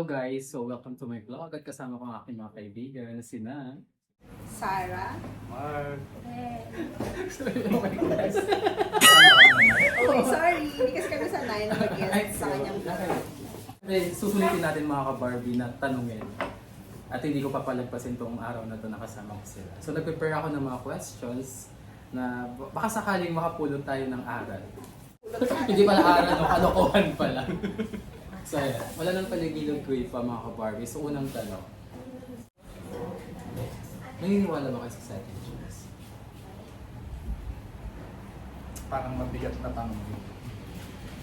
Hello guys! So welcome to my vlog at kasama ko ang aking mga kaibigan na sina Sarah. Mark. Hey. Oh my gosh! Okay, sorry. Hindi kasi kami sanay na mag-guest sa kanyang vlog. Susulitin natin mga ka-Barbie na tanungin. At hindi ko papalagpasin tong araw na to nakasama ko sila. So nag-prepare ako ng mga questions na baka sakaling makapulot tayo ng aral. Hindi pala aral, no? Kalokohan pala. So ayan, wala nang paligilog ko pa mga ka-Barbie. So unang tanong. Naniniwala ba kayo sa second chance? Parang mabigat na tanong yun.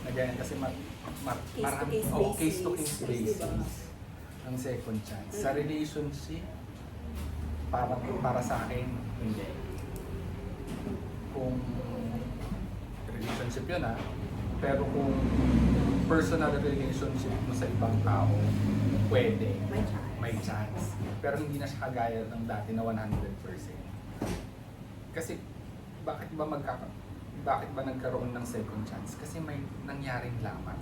Na ganyan kasi case-to-case basis ang second chance. Sa relationship, para sa akin, hindi. Kung relationship yun pero kung personal relationship mo sa ibang tao, pwede. May chance. Pero hindi na siya kagaya ng dati na 100%. Kasi bakit ba nagkaroon ng second chance? Kasi may nangyaring lamat.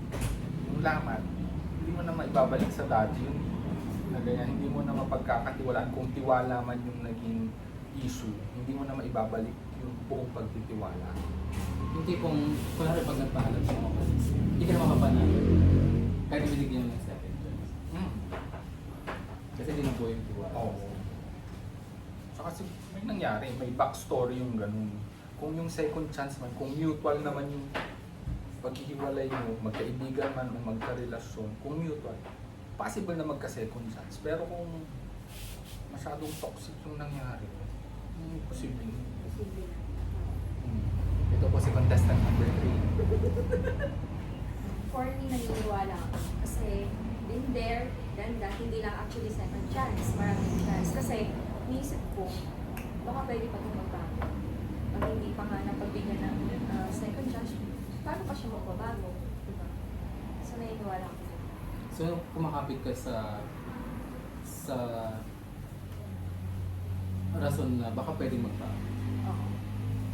Yung lamat, hindi mo na maibabalik sa dati yun. Na ganyan, hindi mo na mapagkakatiwalaan. Kung tiwala man yung naging issue, hindi mo na maibabalik yung buong pagtitiwala. Yung tipong, kunwari pag nagpaalam siya mo, hindi ka na makapanalo. Kahit binigyan mo ng second chance. Kasi hindi na po yung tiwala. Oo. So kasi may nangyari, may backstory yung ganun. Kung yung second chance man, kung mutual naman yung paghihiwalay mo, magkaibigan man o magkarelasyon, kung mutual, possible na magka-second chance. Pero kung masyadong toxic yung nangyari, posible. Ito po si contestant number 3. For me, naniniwala ako. Kasi, been there, done that, hindi lang actually second chance, maraming chance. Kasi, niisip ko, baka pwede pa ito magbago. Pag hindi pa nga napagbigyan ng second chance, paano pa siya magbabago? Diba? So, naniniwala ako. So, kumakapit ka sa rason na baka pwedeng magbago. Oo.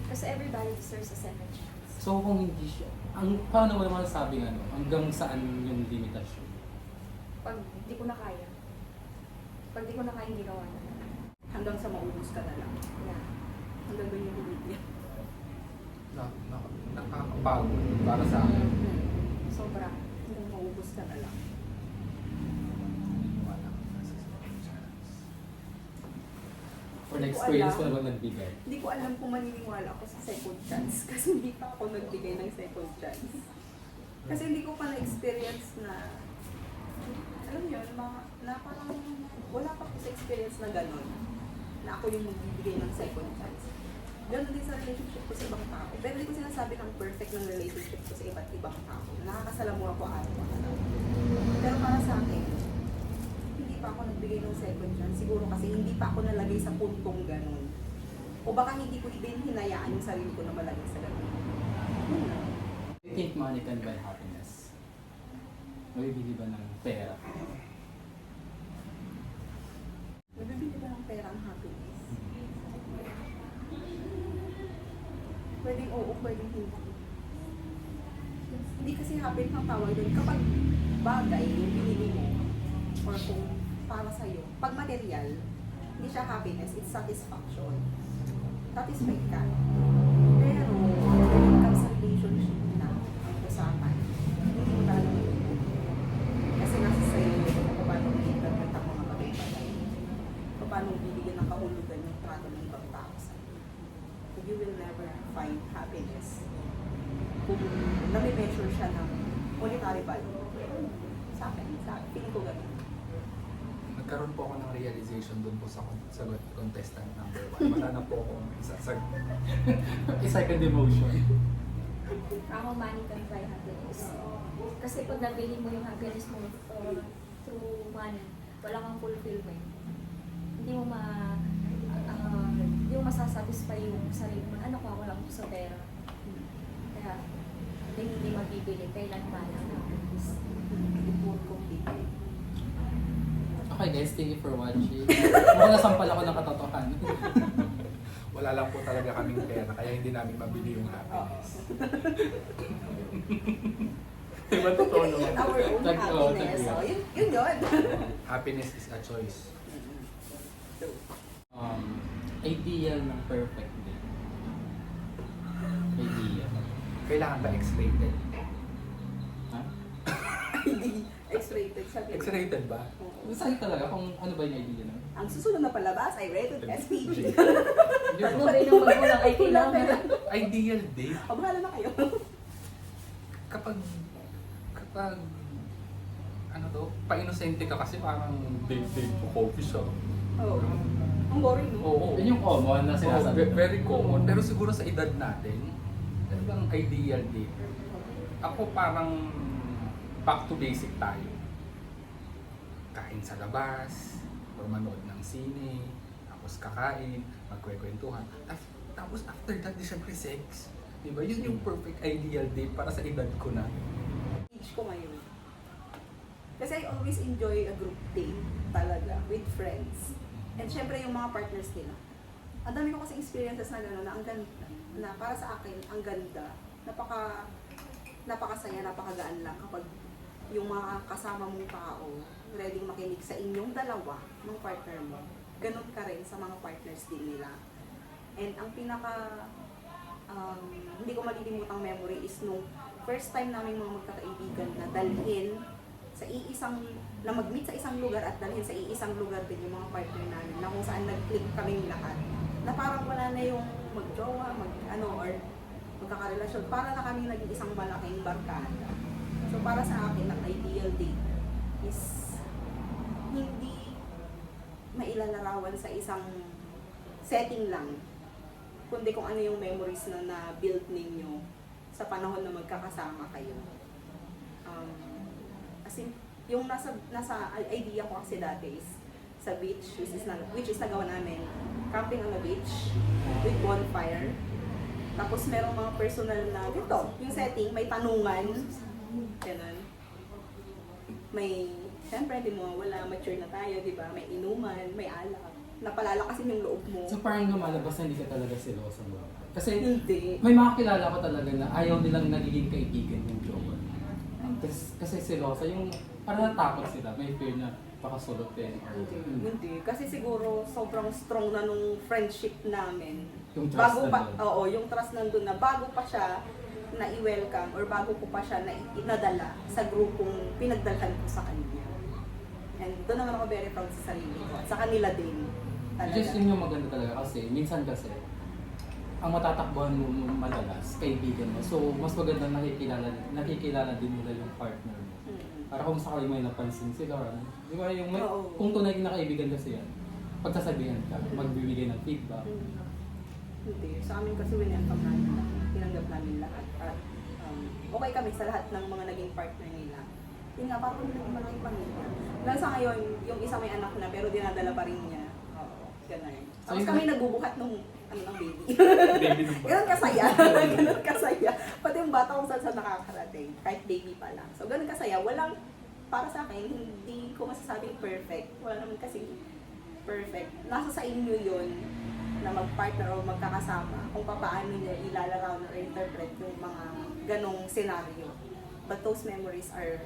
Kasi everybody deserves a second chance. So, kung hindi siya, paano mo naman sabi hanggang saan yung limitasyon? Pag di ko na kaya. Pag di ko na kaya, hindi gawa na. Hanggang sa maubos ka na lang. Yeah. Hanggang doon yung bumibigyan. Nakakapagod para sa akin. Sobra. Hanggang maubos ka na lang. Wala ka sa second chance. Or na-experience ko na bang nagbigay? Hindi ko alam kung maniniwala ako sa second chance kasi hindi pa ako nagbigay ng second chance. Kasi hindi ko pa na-experience na, alam yun, na parang wala pa ako sa experience na gano'n, na ako yung magbibigay ng second chance. Gano'n din sa relationship ko sa ibang tao. Pero hindi ko sinasabi ng perfect ng relationship ko sa iba't ibang tao. Nakakasalamuha ko araw-araw. Pero para sa akin, hindi pa ako nagbigay ng second chance. Siguro kasi hindi pa ako nalagay sa puntong gano'n. O baka hindi ko din hinayaan yung sarili ko na malagay sa gano'n. Do you think money can buy happiness? Mabibili ba ng pera? Nabibili ba ng pera ang happiness? Pwedeng oo, pwedeng hindi. Hindi kasi happiness ang tawag doon. Kapag bagay yung pinili mo, or kung para sa'yo, pag material, hindi siya happiness, it's satisfaction. Satisfied ka. Pero, when it comes sa relationship na ang usapan, hindi mo talaga matutunan. Kasi nasa sa'yo kung paano i-interpret ang mga bagay-bagay. Kung paano bibigyan ng kahulugan yung trato ng ibang tao sa'yo. You will never find happiness kung nami-measure siya ng monetary value. Sa akin, feeling ko gano'n. Nagkaroon po ako ng realization doon po sa sagot contestant number 1. Wala na po akong isasagot. Second emotion. Ako, money can buy happiness. Kasi pag nabili mo yung happiness mo through money, wala kang fulfillment. Hindi mo hindi mo masasatisfy yung sarili mo. Ano ko, ako lang sa pera. Kaya, hindi mabibili. Kailan ba lang happiness? Okay guys, thank you for watching. Mukhang nasampal ako ng katotohanan. Wala lang po talaga kaming pera, kaya hindi namin mabili yung happiness. Diba totoo naman? Our own happiness. tag- So, yun yun. Happiness is a choice. Ideal ng perfect day. Ideal. Kailangan ba X-rated? Ha? Hindi X-rated sabi. X-rated ba? Oo. Masakit talaga kung ano ba yung idea nun. Ang susunod na palabas ay rated SPG. Hindi Ano ba? ba yung magulang ay kailangan? Ideal date. O, bahala na kayo. Kapag ano to, pa-inosente ka kasi parang date po coffee shop. Oo. Ang boring, no? Oo. Yun yung common na sinasabi. Very common. Pero siguro sa edad natin, ano bang ideal date? Ako parang back to basic tayo. Kain sa labas, or manood ng sine, tapos kakain, magkwekwentuhan. Tapos after that, di syempre sex. Diba? Yun yung perfect ideal date para sa edad ko na. Age ko ngayon. Kasi I always enjoy a group date talaga with friends. And syempre yung mga partners nila. Ang dami ko kasi experiences na gano'n na ang ganda, na para sa akin, ang ganda, napakasaya, napakagaan lang kapag yung mga kasama mong tao ready makinig sa inyong dalawa ng partner mo. Ganon ka rin sa mga partners din nila. And ang hindi ko malilimutang memory is nung first time namin mga magkakaibigan na dalhin sa na mag-meet sa isang lugar at dalhin sa iisang lugar din yung mga partner namin na kung saan nag-click kaming lahat na parang wala na yung mag-jowa, or magkakarelasyon, para na kami naging isang malaking barkada. So para sa akin, ang ideal date is hindi mailalarawan sa isang setting lang, kundi kung ano yung memories na na-build ninyo sa panahon na magkakasama kayo. As in, yung nasa idea ko kasi dati is sa beach, which is nagawa namin, camping on the beach with bonfire. Tapos merong mga personal na dito, yung setting, may tanungan, ganun. May, syempre, di mo wala, mature na tayo, di ba? May inuman, may alak. Napalakasin yung loob mo. So parang lumalabas na hindi ka talaga selosa mo. Kasi Hindi. may mga kilala ko talaga na ayaw nilang nagiging kaibigan yung jowa. Kasi selosa, yung parang natakot sila, may fear na baka sulutin. Hindi. Kasi siguro sobrang strong na nung friendship namin. Yung trust Bago pa, nandun. oo, yung trust nandun na bago pa siya na i-welcome or bago ko pa siya na inadala sa grupong pinagdalhan ko sa kanya. And doon naman ako very proud sa sarili ko at sa kanila din. Talaga. Just yun yung maganda talaga kasi, minsan kasi, ang matatakbuhan mo madalas, kaibigan mo. So, mas maganda nakikilala din nila yung partner mo. Para kung sakali may napansin sila, or ano. Di ba yung Oo. kung tunay na kaibigan kasi yan, pagsasabihan ka, magbibigay ng feedback. Hindi. Sa amin kasi winelcome namin lahat. Tinanggap namin lahat. At okay kami sa lahat ng mga naging partner nila. Yun nga, parang naging malaking pamilya. Hanggang sa ngayon, yung isa may anak na pero dinadala pa rin niya. Oo, ganun. So, Tapos yun- kami nagbubuhat ng baby. Baby din ba? Ganun kasaya. Ganun kasaya. Pati yung bata kung saan nakakarating. Kahit baby pa lang. So, ganun kasaya. Walang, para sa akin, hindi ko masasabing perfect. Wala naman kasi perfect. Nasa sa inyo yun na mag-partner o magkakasama kung paano nyo ilalarawan or interpret yung mga ganong senaryo. But those memories are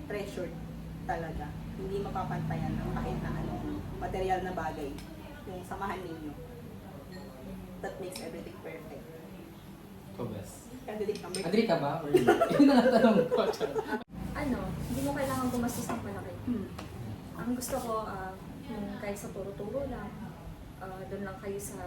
treasured talaga. Hindi mapapantayan ng kahit na anong material na bagay yung samahan ninyo. That makes everything perfect. Ikaw, best. Candidate number Agree ka ba? Or hindi? Yun na lang tanong ko. Hindi mo kailangan gumastos ng malaki. Hmm. Ang gusto ko, yung kahit sa turo-turo lang, doon lang kayo sa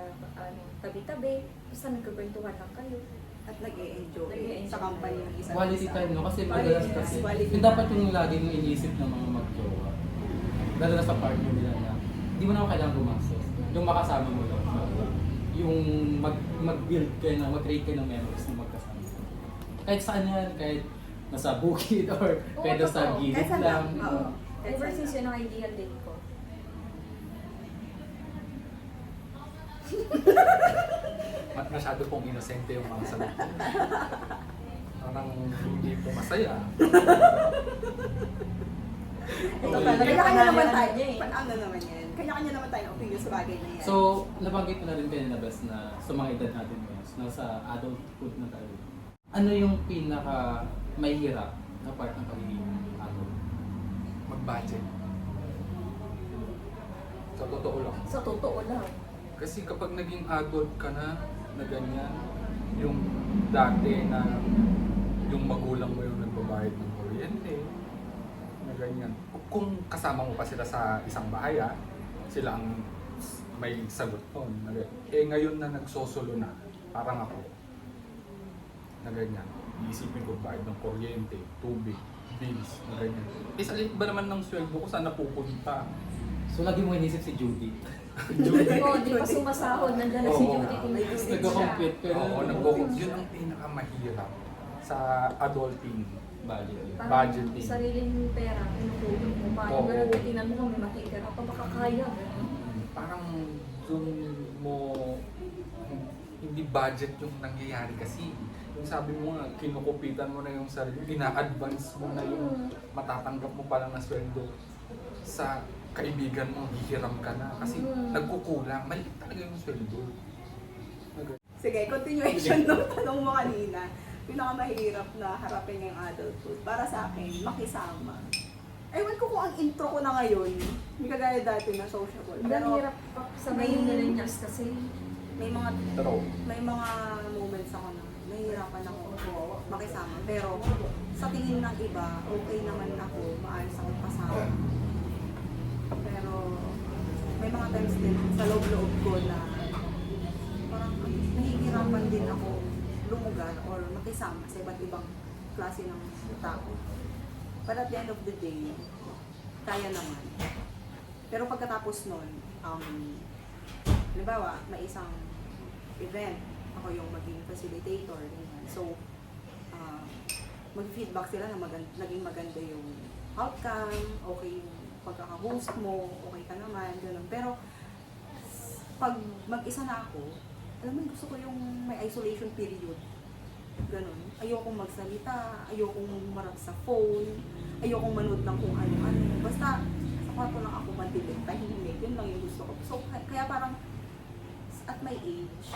tabi-tabi, basta nagkakwentuhan lang kayo. At nag-e-enjoy Nag-e-enjoy sa company ng isa't Quality isa. time, no? Kasi Quality, madalas yes, kasi, quality yung dapat yung laging iniisip ng mga mag-jowa. Lalo na sa partner nila na, hindi mo naman kailangan gumastos. Yung makasama mo lang. Yung mag-build kayo na, mag-create kayo ng memories na magkasama. Kahit saan yan, kahit nasa bukid or kahit sa totoo. gilid Kahit saan lang. lang. Oo. Ever since yun ang ideal date ko. Masyado pong inosente yung mga sagot ko. Parang hindi po masaya. Ito Okay. talaga, kanya-kanya naman Ano tayo. niya eh. Ano naman yan? Kanya-kanya naman tayo opinion sa bagay na yan. So, nabanggit mo na rin kanina, Bes, na sa mga edad natin ngayon, nasa adulthood na tayo. Ano yung pinaka mahirap na part ng pagiging adult? Mag-budget. Sa totoo lang. Sa totoo lang. Kasi kapag naging adult ka na ganyan, yung dati na yung magulang mo yung nagbabayad ng kuryente, na ganyan. Kung kasama mo pa sila sa isang bahay, sila ang may sagot nun. Eh ngayon na nagsosolo na, parang ako, na ganyan. Iisipin ko bayad ng kuryente, tubig, bills, na ganyan. Eh sa liit ba naman ng sweldo ko, saan napupunta? So lagi mo inisip si Judy. Oo, di pa sumasahod, nandala si Oo. Judy, tinitis siya. Nagko-compute pero Oo, yun ang pinakamahirap sa adulting. budget. Parang Budgeting. sariling pera, pinutulong mo. Paano Oo. ganun, tingnan mo kung may matitira pa, baka kaya. Parang dun mo hindi budget yung nangyayari kasi. Yung sabi mo nga, kinukupitan mo na yung sarili, ina-advance mo na yung matatanggap mo pa lang na sweldo sa kaibigan mo, hihiram ka na kasi nagkukulang, maliit talaga yung sweldo. Sige, continuation ng tanong mo kanina. Pinakamahirap na harapin yung adulthood. Para sa akin, makisama. Ewan ko kung ang intro ko na ngayon, hindi kagaya dati na sociable. Ang Pero hirap pa sa ngayon na rin kasi. may mga Pero, moments ako na nahihirapan ako makisama. Pero sa tingin ng iba, okay naman ako, maayos akong kasama. Pero may mga times din sa loob-loob ko na parang nahihirapan din ako lumugar or makisama sa iba't ibang klase ng tao. But at the end of the day, kaya naman. Pero pagkatapos nun, halimbawa, may isang event, ako yung maging facilitator. Ganyan. So, mag-feedback sila na naging maganda yung outcome, okay yung pagkaka-host mo, okay ka naman, gano'n. Pero, pag mag-isa na ako, alam mo, gusto ko yung may isolation period. Ganun. Ayokong magsalita, ayokong marap sa phone, ayokong manood ng kung ano-ano. Basta, sa kwarto lang ako matilig, tahimik, yun lang yung gusto ko. So, kaya parang, at my age,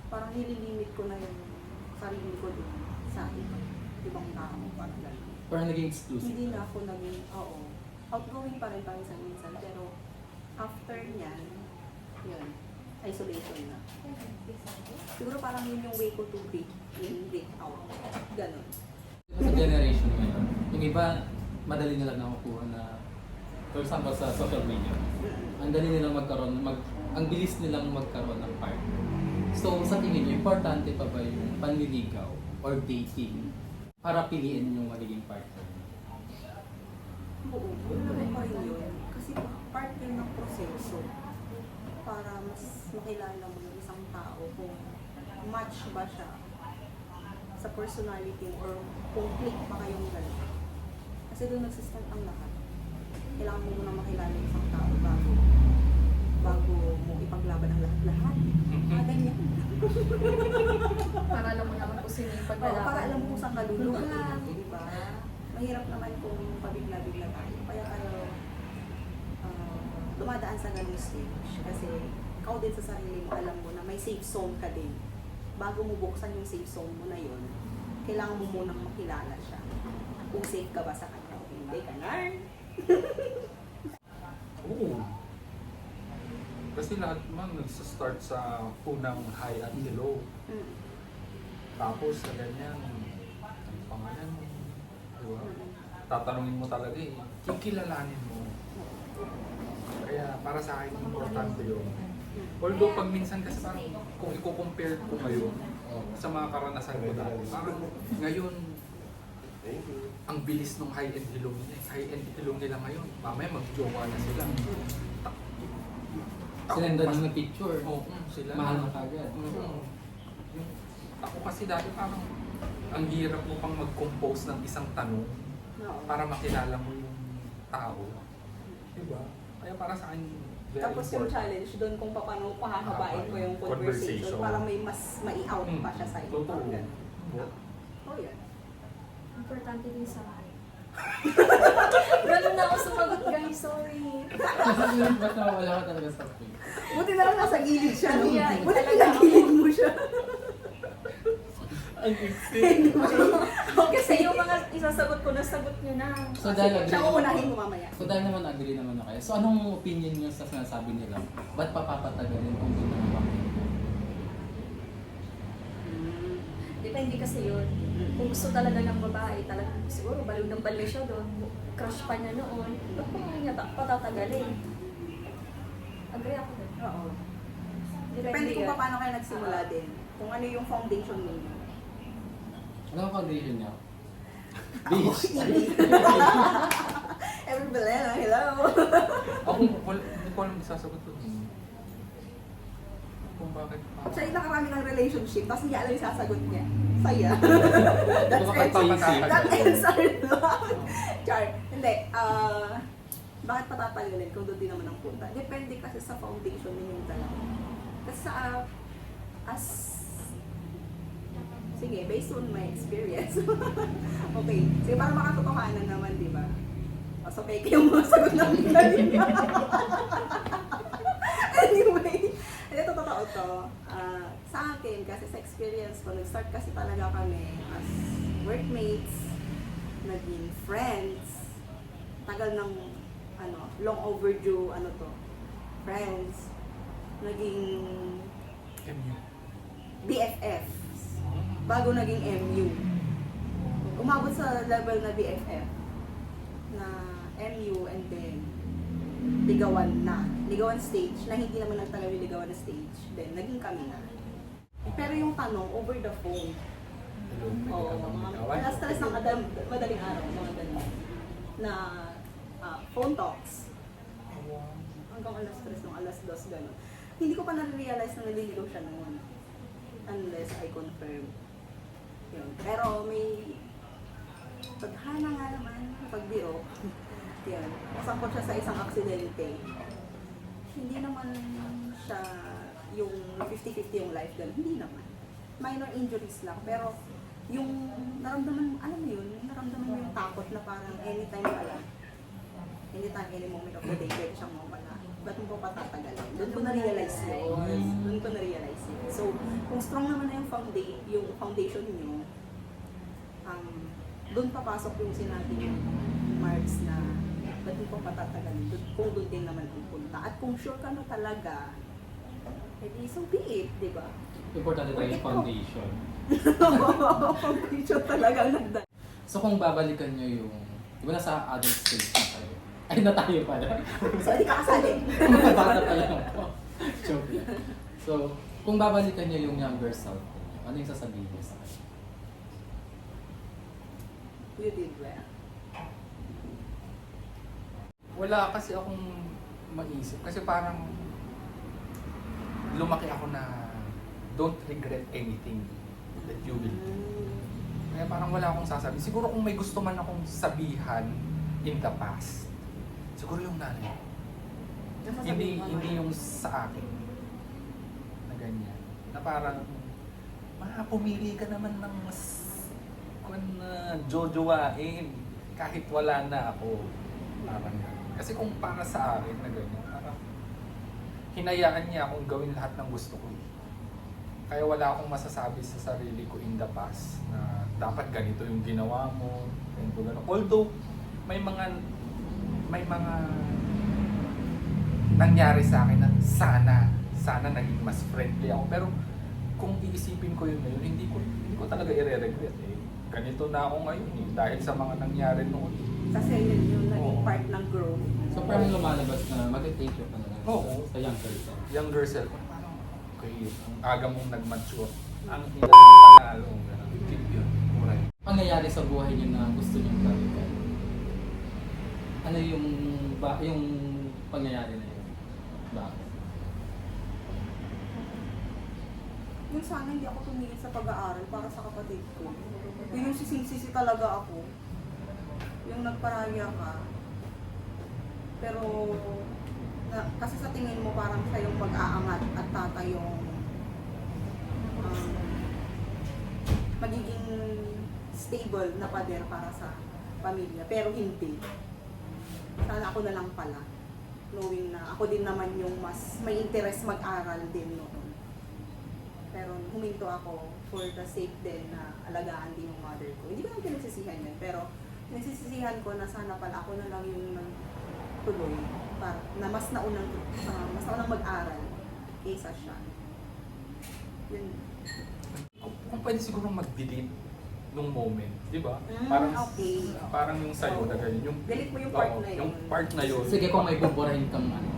parang nililimit ko na yung sarili ko dun sa ibang tao. Parang gano'n. Parang naging exclusive. Hindi na ako naging, outgoing pa rin minsan, pero after niyan, yun, isolation na. Siguro parang yun yung way ko to break out. Ganon. Sa generation ngayon, yung iba, madali nilang nakukuha na, for example sa social media, ang dali nilang magkaroon, ang bilis nilang magkaroon ng partner. So sa tingin niyo, importante pa ba yung panliligaw or dating para piliin yung magiging partner? Oo, ano pa rin yun. Kasi part yun ng proseso para mas makilala mo yung isang tao kung match ba siya sa personality mo or kung click pa kayong gano'n. Kasi doon nagsistart ang lahat. Kailangan mo munang makilala yung isang tao bago mo ipaglaban ang lahat-lahat. Ganyan. Para alam mo naman kung sino yung Oo, paglalaban. para alam mo kung saan kaluluhan, di ba? Mahirap naman kung pabigla-bigla tayo. Kaya tayo dumadaan sa ganung stage. Kasi ikaw din sa sarili mo, alam mo na may safe zone ka din. Bago mo buksan yung safe zone mo na yun, kailangan mo munang makilala siya. Kung safe ka ba sa kanya o hindi, ganun. oo. Kasi lahat man nagsa-start sa unang hi at hello. Tapos sa ganyan, ang pangalan mo, di ba? Tatanungin mo talaga kikilalanin mo. Kaya para sa akin, importante yun. Although pag minsan kasi parang kung i-compare ko ngayon sa mga karanasan ko dati, parang ngayon, ang bilis ng high-end hello nila ngayon. Mamaya mag-jowa na sila. Sinenda ng picture, Oo, sila. mahal na kagad. Ako kasi dati parang ang hirap mo pang mag-compose ng isang tanong para makilala mo yung tao. Diba? Kaya para sa akin, very Tapos yung important. challenge doon kung paano pahahabain ko yung conversation Conversation. para may mas mai-out pa siya sa iyo. Totoo. Parang ganun. Oh, yan. Importante din sa akin. Ganun na ako sumagot, guys. Sorry. Ba't nawawala ka talaga sa topic? Buti na lang nasa gilid siya. No? Yeah, Buti talaga pinagilid mo siya. Ang exit. Kasi nasagot ko, nasagot nyo na. So dahil Siya agree, uunahin mo mamaya. so dahil naman agree naman na kayo. So anong opinion niyo sa sinasabi nila? Ba't papapatagalin kung doon naman ba kayo? Depende kasi yun. Kung gusto talaga ng babae, talagang siguro baliw ng baliw siya doon. Crush pa niya noon. Ba't pa niya patatagalin? Agree ako doon. Oo. Depende kung yun. paano kayo nagsimula din. Kung ano yung foundation ninyo. Ano ang foundation niya? Ako, Beach. hindi. Every Belena, hello. Ako, hindi ko alam sasagot ko. Kung bakit pa. Siya yung nakarami ng relationship, tapos hindi alam yung sasagot niya. Saya. That's That's it. That answer lang. Char. Hindi. Bakit patatagalin kung doon din naman ang punta? Depende kasi sa foundation ninyong dalawa. Kasi as sige, based on my experience. Okay. Sige, para makatotohanan naman, di ba? O, so, fake yung mga sagot namin kanina. Anyway, hindi, totoo to. Sa akin, kasi sa experience ko, nag-start kasi talaga kami as workmates, naging friends, tagal ng, long overdue, friends, naging BFF, bago naging MU. Umabot sa level na BFF, na MU, and then ligawan stage, na hindi naman nagtagal yung ligawan na stage, then naging kami na. Pero yung tanong, over the phone, alas stress ng madaling araw, mga ganun, na phone talks, hanggang alas stress ng alas 2, gano'n. Hindi ko pa na-realize na naliligaw siya noon, unless I confirm. Yun. Pero may paghana nga naman, pagbiro. Yan. Kasangkot siya sa isang aksidente. Hindi naman siya yung 50-50 yung life ganun. Hindi naman. Minor injuries lang. Pero yung naramdaman, alam mo yun, naramdaman mo yung takot na parang anytime pala. Anytime, any moment of the day, pwede siyang mawala. Ba't mo pa patatagalin? Doon ko na-realize yun. Doon ko na-realize yun. So, kung strong naman na yung foundation niyo, doon papasok yung sinabi yung Marks na ba't mo pa patatagalin? Kung doon din naman pupunta. At kung sure ka na talaga, edi so be it, di ba? Importante tayo yung foundation. Foundation talaga ang nagdala. So kung babalikan nyo yung, di ba nasa adult stage na tayo? Ay, na tayo pala. So, hindi ka kasali. Bata pa lang ako. Joke lang. So, kung babalikan nyo yung younger self, ano yung sasabihin nyo sa kanya? You did well. Wala kasi akong maisip. Kasi parang lumaki ako na don't regret anything that you will do. Kaya parang wala akong sasabihin. Siguro kung may gusto man akong sabihan in the past, siguro yung nanay. Hindi yung sa akin na ganyan. Na parang, pumili ka naman ng mas jojowain kahit wala na ako. Parang ganyan. Kasi kung para sa akin na ganyan, parang hinayaan niya akong gawin lahat ng gusto ko. Kaya wala akong masasabi sa sarili ko in the past na dapat ganito yung ginawa mo, ganito, ganito. Although, may mga nangyari sa akin na sana naging mas friendly ako. Pero kung iisipin ko yun ngayon, hindi ko talaga i-regret eh. Ganito na ako ngayon eh, dahil sa mga nangyari noon. Kasi yun yung naging part ng growth. So parang lumalabas na mag-take care ka na lang Oo. sa younger self. Younger self, parang okay, ang aga mong nag-mature. Ang panalo, keep yun. Alright. Ano nangyayari sa buhay niyo na gusto niyo balikan? Ano yung pangyayari na yun? Bakit? Yung sana hindi ako tumingin sa pag-aaral para sa kapatid ko. Yung sising-sisi talaga ako. Yung nagparaya ka. Pero, kasi sa tingin mo parang siya yung pag-aangat at tata yung magiging stable na pader para sa pamilya. Pero hindi. Sana ako na lang pala. Knowing na ako din naman yung mas may interest mag-aral din noon. Pero huminto ako for the sake din na alagaan din yung mother ko. Hindi ko naman pinagsisihan yun, pero pinagsisisihan ko na sana pala ako na lang yung tuloy para na mas naunang mag-aral kaysa siya. Yun. Kung pwede siguro mag-delete nung moment, di ba? Mm, Parang okay. parang yung sa'yo na ganyan. Yung, Delete mo yung part oo, na yun. Yung part na yun. Sige, kung may buburahin kang ano,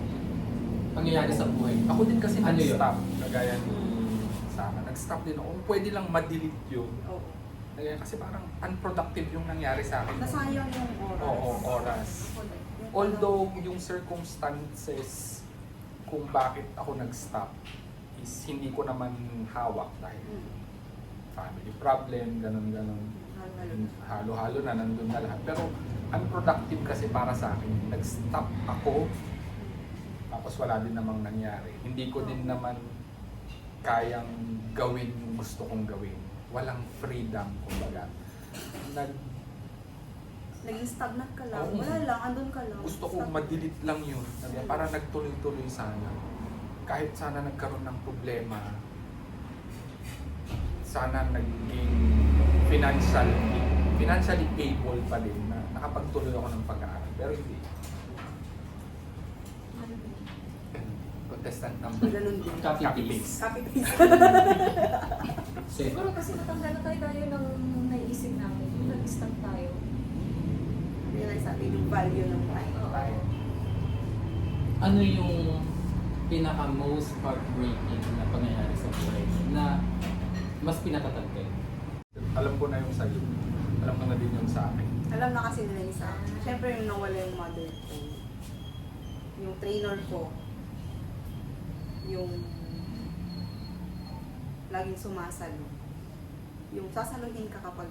pangyayari sa buhay. Ako din kasi Ano yun? nag-stop. Kagaya ni Mm. Sama. Nag-stop din ako. Kung pwede lang ma-delete yun. Oo. Kaya kasi parang unproductive yung nangyari sa akin. Nasayang yung oras. Oo, oras. Yung Although yung circumstances kung bakit ako nag-stop is hindi ko naman hawak dahil family problem, ganun-ganun. Halo-halo na, nandun na lahat. Pero unproductive kasi para sa akin. Nag-stop ako, tapos wala din namang nangyari. Hindi ko din naman kayang gawin yung gusto kong gawin. Walang freedom, kumbaga. Naging stagnant ka lang. Oo. Wala lang, andun ka lang. Gusto kong ma-delete lang yun. Para nagtuloy-tuloy sana. Kahit sana nagkaroon ng problema, sana naging financially able pa din na nakapagtuloy ako ng pag-aaral. Pero hindi. Contestant number. Ganun din. Copy Copy paste. Copy paste. Siguro kasi matanda na tayo ng naiisip namin. Nag-stop tayo. Realize natin yung value ng time. Tayo. Ano yung pinaka most heartbreaking na pangyayari sa buhay na mas pinatatag kayo? Alam ko na yung sa'yo. Alam ko na din yung sa akin. Alam na kasi nila yung sa akin. Siyempre yung nawala yung mother ko. Yung trainer ko. Yung laging sumasalo. Yung sasaluhin ka kapag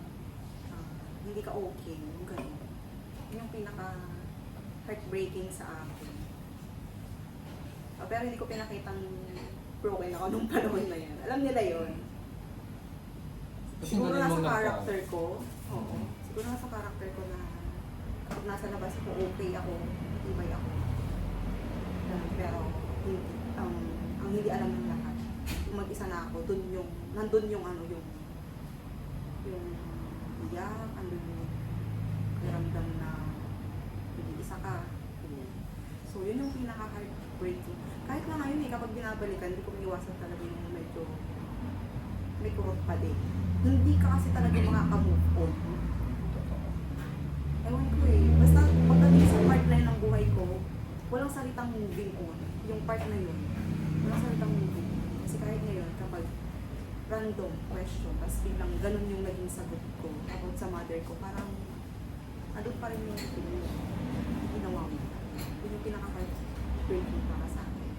hindi ka okay. Yung ganun. Yun yung pinaka heartbreaking sa akin. Pero hindi ko pinakitang broken ako nung panahon na yan. Alam nila yun. Kasi Siguro ganun mo nasa nagka- character ko. Oo. Siguro nasa character ko na kapag nasa labas ako, okay ako, matibay ako. Pero hindi, ang hindi alam ng lahat. Yung mag-isa na ako, nandun yung iyak, andun yung karamdam na isa ka. So yun yung pinaka-heartbreaking. Kahit na ngayon kapag binabalikan, hindi ko maiwasan talaga yung medyo may kurot pa din. Hindi ka kasi talaga makaka-move on. Ewan ko basta pagdating sa part na yun ng buhay ko, walang salitang moving on. Yung part na yun, walang salitang moving on. Kasi kahit ngayon, kapag random question, tapos biglang ganun yung naging sagot ko about sa mother ko, parang andun pa rin yung ginawa mo. Yun yung pinaka-heartbreaking para sa akin.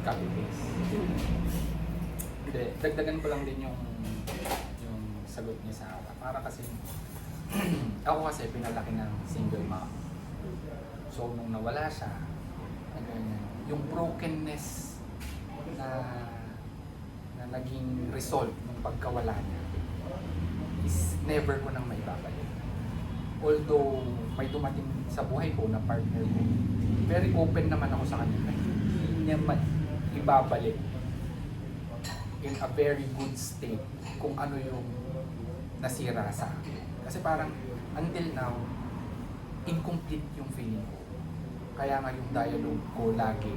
Copy paste. Hindi, dagdagan ko lang din yung sagot niya sa Ara. Para kasi, ako kasi pinalaki ng single mom. So, nung nawala siya, yung brokenness na naging result ng pagkawala niya is never ko nang maibabalik. Although, may dumating sa buhay ko na partner ko, very open naman ako sa kanya na hindi niya ibabalik in a very good state kung ano yung nasira sa akin. Kasi parang until now, incomplete yung feeling ko. Kaya nga yung dialogue ko lagi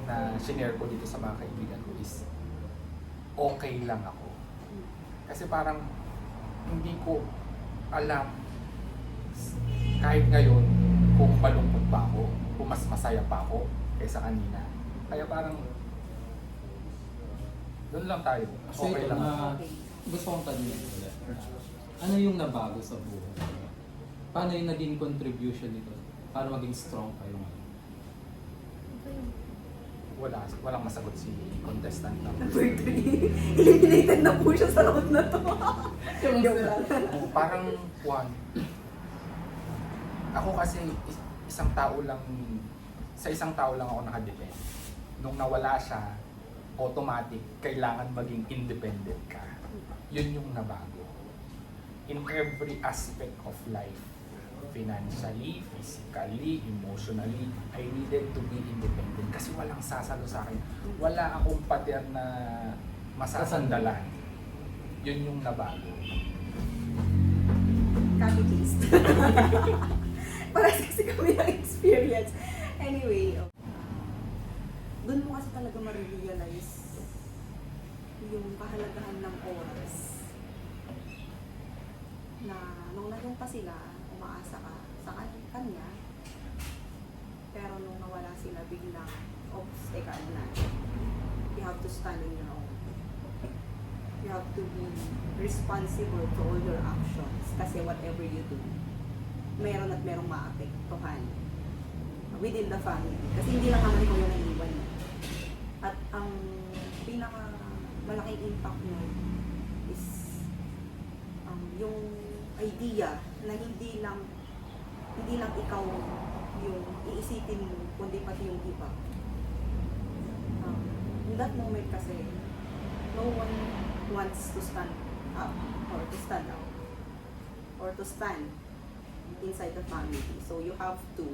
na shinare ko dito sa mga kaibigan ko is okay lang ako. Kasi parang hindi ko alam kahit ngayon kung malungkot pa ako, kung mas masaya pa ako kaysa kanina. Kaya parang doon lang tayo. Okay lang. Gusto kong tanongin ulit. Ano yung nabago sa buhay? Paano yung naging contribution nito para maging strong kayo ngayon? Walang masagot si contestant na. Number 3, eliminated na po siya sa round na to. Joke lang. Parang ako kasi isang tao lang, sa isang tao lang ako nakadepend. Nung nawala siya, automatic, kailangan maging independent ka. Yun yung nabago. In every aspect of life, financially, physically, emotionally, I needed to be independent kasi walang sasalo sa akin. Wala akong pader na masasandalan. Yun yung nabago. Copy paste. Parang kasi kami ng experience. Anyway, doon mo kasi talaga ma-realize yung kahalagahan ng oras. Na nung nandun pa sila, umaasa ka sa kanya. Pero nung nawala sila, biglang, teka na. You have to stand on your own. You have to be responsible to all your actions. Kasi whatever you do, meron at merong maapektuhan within the family. Kasi hindi lang naman ikaw yung naiiwan. At ang pinaka malaking impact nun is yung idea na hindi lang ikaw yung iisipin mo, kundi pati yung iba. In that moment kasi, no one wants to stand up or to stand out or to stand inside the family. So you have to,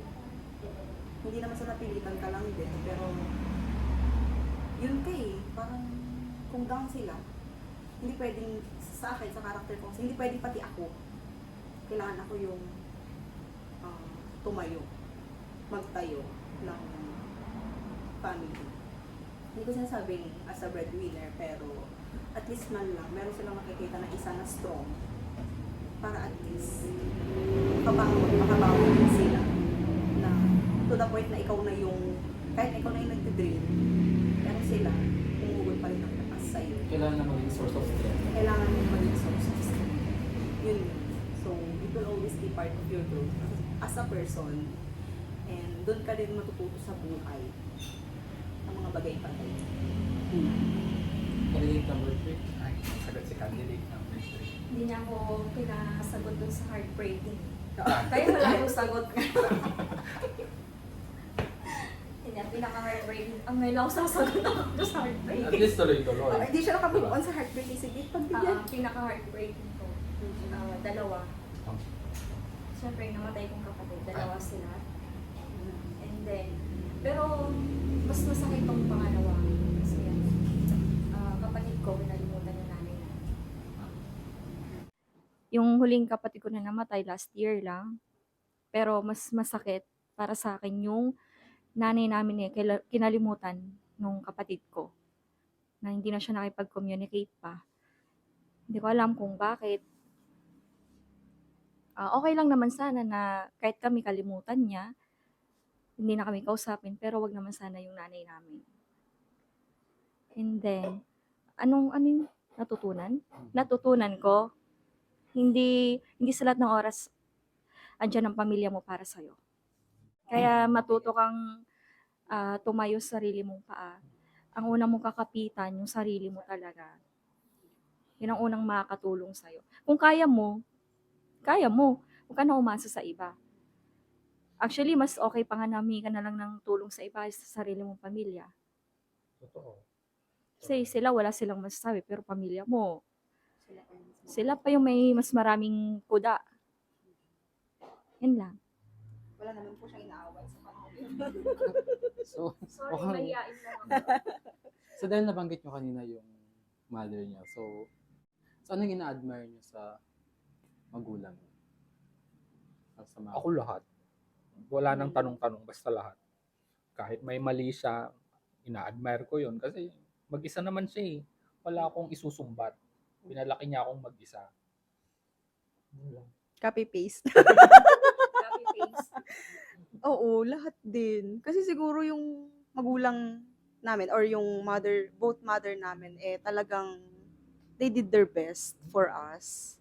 hindi naman sa napilitan ka lang din, pero yun parang kung down sila, hindi pwedeng sa akin, sa character ko, hindi pwedeng pati ako. Kailangan ako yung tumayo, magtayo ng family. Hindi ko sinasabing as a breadwinner, pero at least man lang, meron silang makikita na isa na strong para at least makabangon din sila na to the point na ikaw na yung, kahit ikaw na yung nagtidrain, pero sila, umugod pa rin ang lakas sa'yo. Kailangan na maging source of strength. Kailangan mo maging source of strength. Yun. So, it will always be part of your growth as a person. And doon ka rin matututo sa buhay ang mga bagay-bagay. Candidate number 3. Ay, sagot si candidate number 3. Hindi niya ako pinasagot dun sa heartbreaking. Kaya wala akong sagot. Hindi, pinaka-heartbreaking. Ang ngayon ako sasagot ako dun sa At heartbreaking. least tuloy-tuloy. Hindi siya nakabug on sa heartbreaking. Sige, pagbigyan. Pinaka-heartbreaking ko. Dalawa. Siyempre, namatay kong kapatid. Dalawa sila. And then, pero mas masakit tong pangalawa. Kasi kapatid ko, nalimutan yung nanay na. Yung huling kapatid ko na namatay last year lang. Pero mas masakit para sa akin yung nanay namin kinalimutan nung kapatid ko. Na hindi na siya nakipag-communicate pa. Hindi ko alam kung bakit. Okay lang naman sana na kahit kami kalimutan niya, hindi na kami kausapin, pero wag naman sana yung nanay namin. And then, ano yung natutunan? Natutunan ko, hindi sa lahat ng oras andyan ang pamilya mo para sa'yo. Kaya matuto kang tumayo sa sarili mong paa. Ang unang mong kakapitan, yung sarili mo talaga. Yun ang unang makakatulong sa'yo. Kung kaya mo. Huwag ka na umasa sa iba. Actually, mas okay pa nga na humingi ka na lang ng tulong sa iba sa sarili mong pamilya. Totoo. Kasi sila, wala silang masasabi, pero pamilya mo, sila pa yung may mas maraming kuda. Yan lang. Wala naman po siyang inaaway sa pamilya. So, Sorry, mukhang- mahihain lang ako. so dahil nabanggit nyo kanina yung mother niya, so anong ina-admire nyo sa magulang niyo? Sa mga- Ako lahat. Wala nang tanong-tanong, basta lahat. Kahit may mali siya, ina-admire ko yun. Kasi mag-isa naman siya eh. Wala akong isusumbat. Pinalaki niya akong mag-isa. Yun lang. Copy-paste. Copy paste. Oo, lahat din. Kasi siguro yung magulang namin or yung both mother namin, talagang they did their best for us.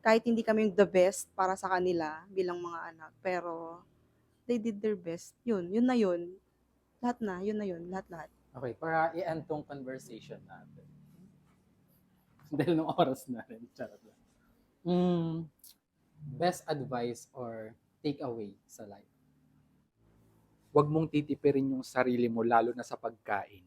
Kahit hindi kami yung the best para sa kanila bilang mga anak, pero they did their best. Yun na yun. Lahat na, yun na yun, lahat. Okay, para i-end tong conversation natin. Dahil ng oras na rin. Charot lang. Best advice or takeaway sa life? Huwag mong titipirin yung sarili mo, lalo na sa pagkain.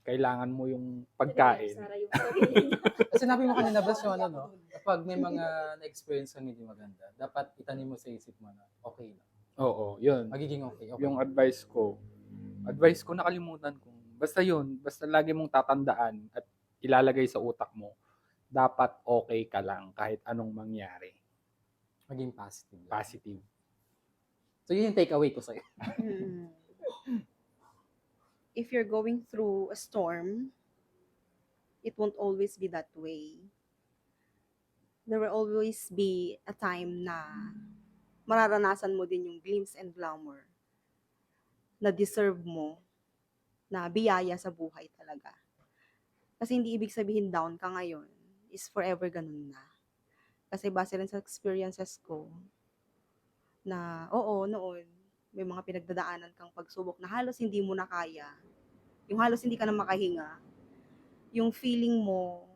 Kailangan mo yung pagkain. Sara yung sarili niya. Kasi sinabi mo kanina, Bas, yung no? Kapag may mga na-experience kang hindi maganda, dapat itanim mo sa isip mo na okay lang. Oo, yun. Magiging okay. Yung advice ko nakalimutan kung Basta yun, basta lagi mong tatandaan at ilalagay sa utak mo, dapat okay ka lang kahit anong mangyari. Maging positive. Positive. So yun yung takeaway ko sa'yo. Mm. If you're going through a storm, it won't always be that way. There will always be a time na mararanasan mo din yung glimpse and glamour na deserve mo, na biyaya sa buhay talaga. Kasi hindi ibig sabihin down ka ngayon is forever ganun na. Kasi base rin sa experiences ko, na oo, noon, may mga pinagdadaanan kang pagsubok na halos hindi mo na kaya. Yung halos hindi ka na makahinga. Yung feeling mo,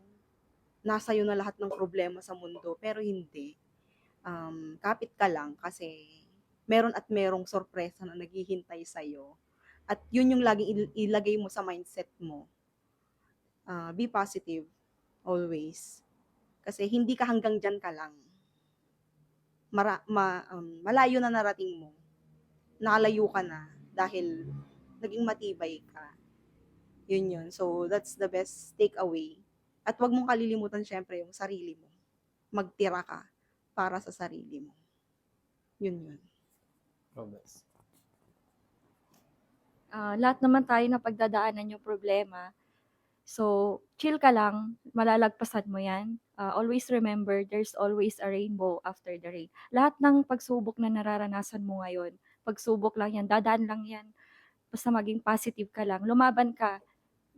nasa iyo na lahat ng problema sa mundo, pero hindi. Kapit ka lang kasi meron at merong sorpresa na naghihintay sa'yo. At yun yung laging ilagay mo sa mindset mo. Be positive, always. Kasi hindi ka hanggang dyan ka lang. Malayo na narating mo. Nakalayo ka na dahil naging matibay ka. Yun. So, that's the best takeaway. At wag mong kalilimutan syempre yung sarili mo. Magtira ka para sa sarili mo. Yun. Robes. Lahat naman tayo na pagdadaanan yung problema. So, chill ka lang, malalagpasan mo yan. Always remember, there's always a rainbow after the rain. Lahat ng pagsubok na nararanasan mo ngayon, pagsubok lang yan, dadaan lang yan. Basta maging positive ka lang, lumaban ka,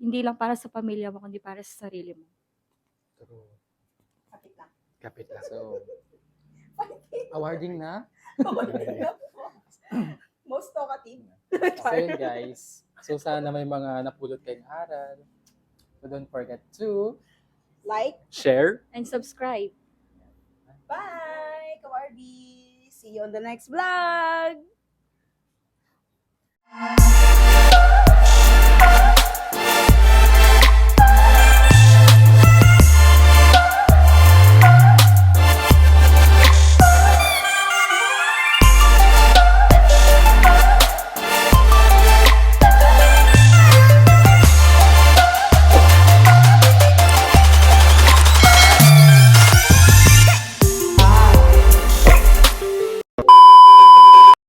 hindi lang para sa pamilya mo, kundi para sa sarili mo. True. Kapit lang. Kapit lang. So, awarding na. Most talkative. So yun guys. So sana may mga napulot kayong aral. So don't forget to Like, Share. And subscribe. bye, Kawardi. See you on the next vlog.